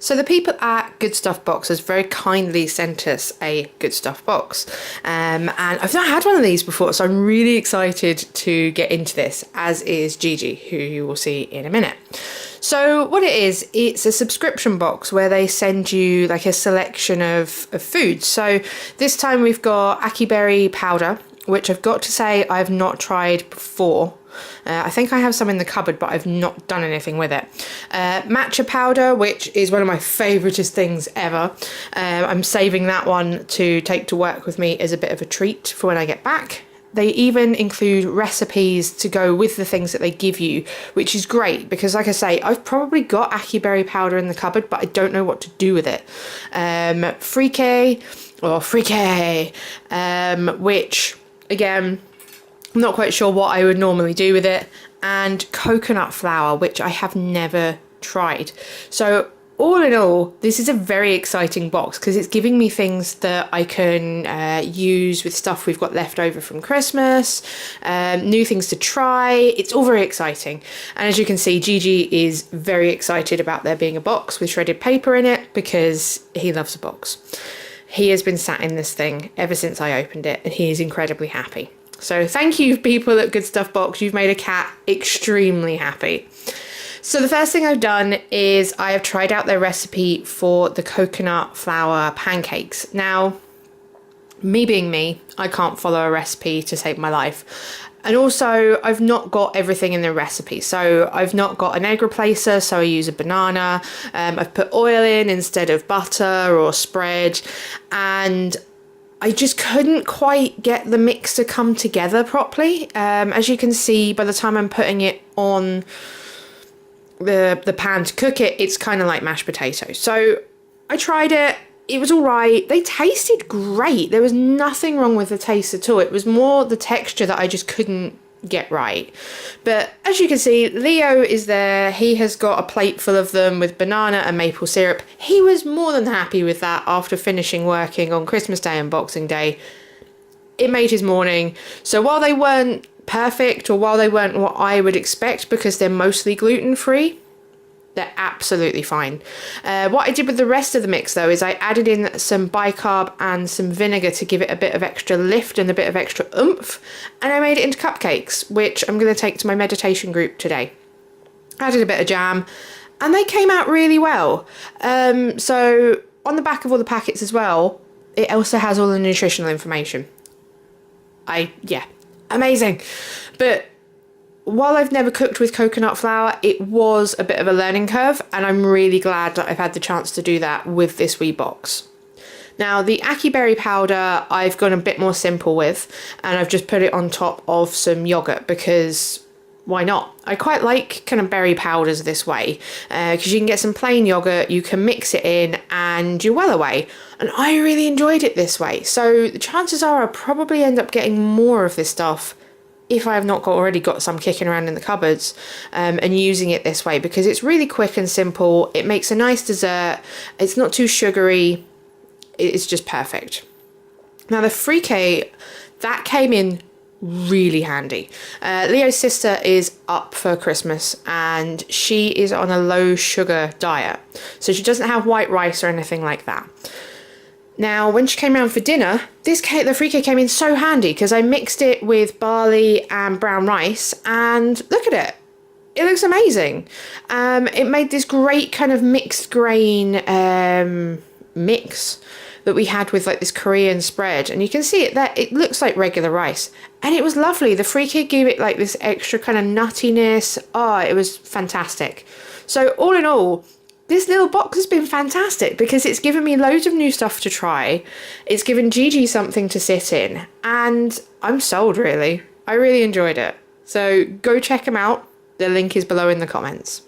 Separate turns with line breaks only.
So the people at Good Stuff Boxes very kindly sent us a Good Stuff box, and I've not had one of these before, so I'm really excited to get into this, as is Gigi, who you will see in a minute. So what it is, it's a subscription box where they send you like a selection of foods. So this time we've got ackee berry powder, which I've got to say I've not tried before. I think I have some in the cupboard, but I've not done anything with it. Matcha powder, which is one of my favouriteest things ever. I'm saving that one to take to work with me as a bit of a treat for when I get back. They even include recipes to go with the things that they give you, which is great because, like I say, I've probably got ackee berry powder in the cupboard, but I don't know what to do with it. Frike, which, again, I'm not quite sure what I would normally do with it, and coconut flour, which I have never tried. So all in all, this is a very exciting box because it's giving me things that I can use with stuff we've got left over from Christmas, new things to try. It's all very exciting. And as you can see, Gigi is very excited about there being a box with shredded paper in it because he loves a box. He has been sat in this thing ever since I opened it, and he is incredibly happy. So thank you, people at Good Stuff Box. You've made a cat extremely happy. So the first thing I've done is I have tried out their recipe for the coconut flour pancakes. Now, me being me, I can't follow a recipe to save my life. And also, I've not got everything in the recipe. So I've not got an egg replacer, so I use a banana. I've put oil in instead of butter or spread. And I just couldn't quite get the mix to come together properly. As you can see, by the time I'm putting it on the pan to cook it, it's kind of like mashed potatoes. So I tried it. It was all right. They tasted great. There was nothing wrong with the taste at all. It was more the texture that I just couldn't get right. But as you can see, Leo is there. He has got a plate full of them with banana and maple syrup. He was more than happy with that after finishing working on Christmas Day and Boxing Day. It made his morning. So while they weren't perfect, or while they weren't what I would expect because they're mostly gluten-free, they're absolutely fine. What I did with the rest of the mix though is I added in some bicarb and some vinegar to give it a bit of extra lift and a bit of extra oomph, and I made it into cupcakes, which I'm going to take to my meditation group today. Added a bit of jam and they came out really well. So on the back of all the packets as well, it also has all the nutritional information. Yeah, amazing. But while I've never cooked with coconut flour, it was a bit of a learning curve, and I'm really glad that I've had the chance to do that with this wee box. Now, the ackee berry powder I've gone a bit more simple with, and I've just put it on top of some yogurt because why not? I quite like kind of berry powders this way because you can get some plain yogurt, you can mix it in, and you're well away. And I really enjoyed it this way. So the chances are I'll probably end up getting more of this stuff if I have not already got some kicking around in the cupboards, and using it this way because it's really quick and simple. It makes a nice dessert. It's not too sugary. It's just perfect. Now the frike, that came in really handy. Leo's sister is up for Christmas and she is on a low sugar diet. So she doesn't have white rice or anything like that. Now, when she came around for dinner, the frike came in so handy because I mixed it with barley and brown rice, and look at it. It looks amazing. It made this great kind of mixed grain mix that we had with like this Korean spread, and you can see it there. It looks like regular rice, and it was lovely. The frike gave it like this extra kind of nuttiness. Oh, it was fantastic. So all in all, this little box has been fantastic because it's given me loads of new stuff to try. It's given Gigi something to sit in, and I'm sold, really. I really enjoyed it. So go check them out. The link is below in the comments.